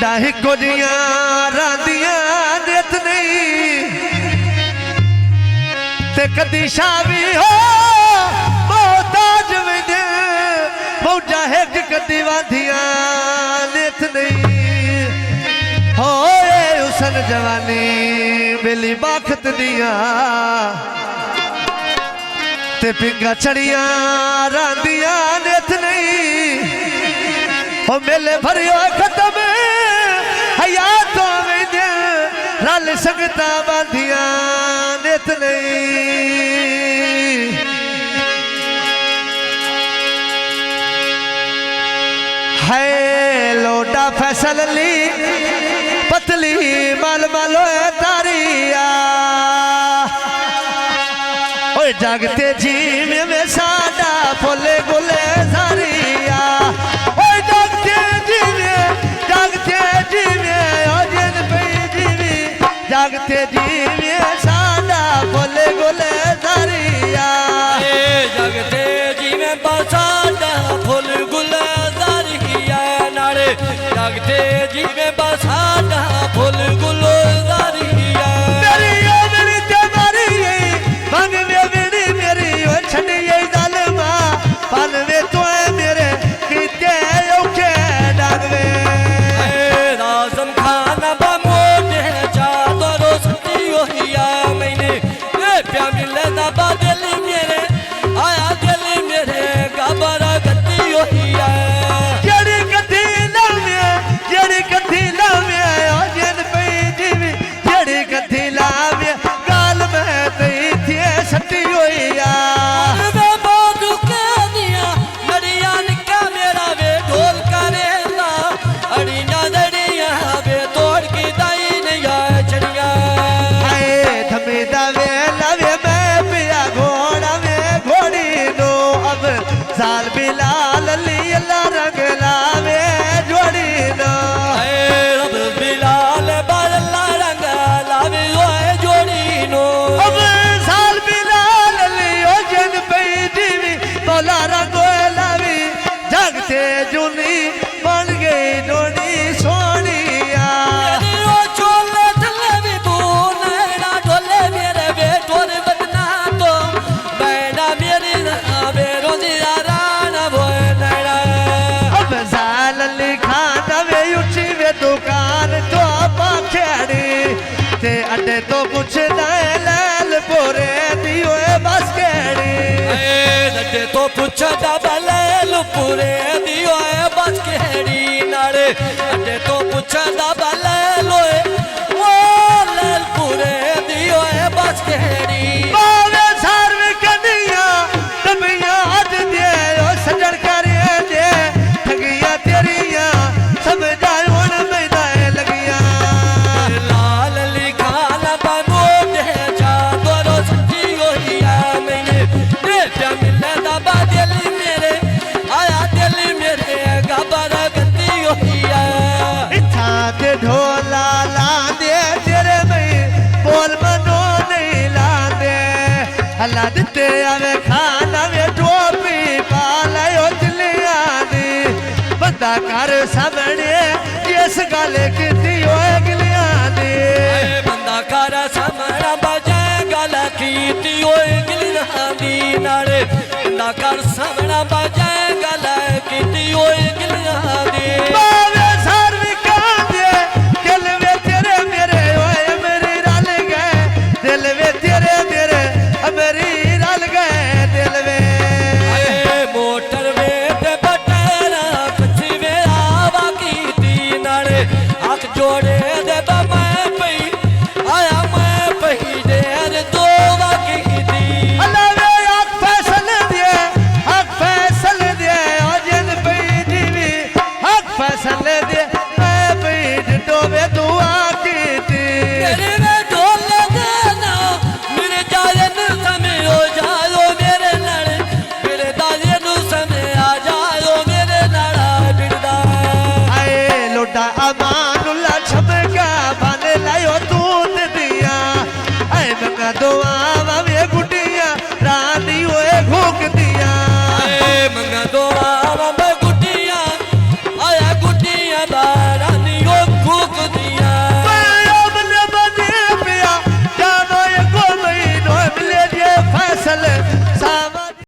डाही कोडियां रांदियां देत नहीं ते कदी शावी हो मोहताज वंदे मौजा हेक कदी वांदियां देत नहीं होए हुसन जवानी बेली बाखत दिया ते पिंगा चढ़िया रांदियां देत नहीं हो मेले भरियो खत्म हयात वेंदे रल संगता बांधियां देत नहीं है लोटा फैसल ली पतली मल मलो तारिया ओए जागते जीव में सादा फुले गुले सारिया ओए जागते जीवे ओजन पे जीवी जागते जीवे सादा फुले गुले सारिया जागते जीवे बसादा फुल गुले सारिया नारे जागते जीवे बसादा फुल गुलो सारिया मेरी मेरी तेरी मंग मेरी मेरी ओ छड़िए जालमा पालवे तो मेरे किते औखे डागवे राजम खाना बमोटे चादरो सती होया मैंने ये प्या मिले ना बादल मेरे आया दिल मेरे गबरा गति होया जड़ी कथी लावे ओजन पे जीवी जड़ी कथी लावे गाल में तई थी सती होया वे बादू के दिया नड़िया निका मेरा वे ढोल करेला अड़िया नड़िया वे तोड़ की दाई नया चढ़िया आए थमे दावे लावे मैं पिया घोड़ा में घोड़ी नो अब साल बिलाल ली अल्लाह रंग लावे जोड़ी नो रब बिलाल बाल्ला रंग लावे ओए जोड़ी नो अब साल बिलाल ली ओजन पे जीवी तोला रंग लावी जगते जुनी बन गई जोड़ी सोनिया ओ चोले थले भी बोले ना ढोले मेरे वे ढोल बजना तो बैना मेरी ना वे रोजी राना बोए नैना अब साल ली खाना वे उठी वे दुकान तो पाखेड़ी ते अड्डे तो कुछ दाए लाल पोरे दियो बस केड़ी नड्डे तो पुछा दबले लुपुरे दियो है बस केड़ी नारे अड्डे तो पुछा दबले लोए वो लाल पुरे दियो है बस केड़ी बावे सार्व कनिया तबिया हद दे ओ सजन करे दे ठगिया तेरिया समझाए हुन मैदाए लगिया लाल लिखाल बमोटे चादरो सती होया मैंने रे प्या मिले दबा दिल मेरे आया दिल मेरे गबरा गति होया इच्छा ते ढोला लांदे तेरे में बोल मनो नहीं लांदे अल्लाह दिते आवे खाना वे टोपी पालायो दिलिया दी बंदा कर सामने जिस गल कीती ओए गिलिया दी बंदा कर समरा बजे गल कीती ओए गिलिया दी नारे बंदा कर समरा बजे गल कीती ओए गिलिया दी बावे सार्वी कांदे दिल वे तेरे मेरे ओए मेरी रल गए दिल वे तेरे मेरे मेरी रल गए दिल वे मोटर वे ते बटेरा कच्ची वे आवा कीती नारे अख जोड़े दे मैं पई आया मैं पई देर दो वा कीती अल्लाह वे आग फैसल दे ओजन पे जीवी आग फैसल दे मैं पे डोबे दुआ कीती तेरे वे ढोल देना मेरे जाए नु समय हो जाओ मेरे लड़ मेरे दाजे नु समय आ जाओ मेरे लड़ा बिरदा आए लोटा अमानुल्लाह छमका बन लायो दूध दिया आए मंगा दो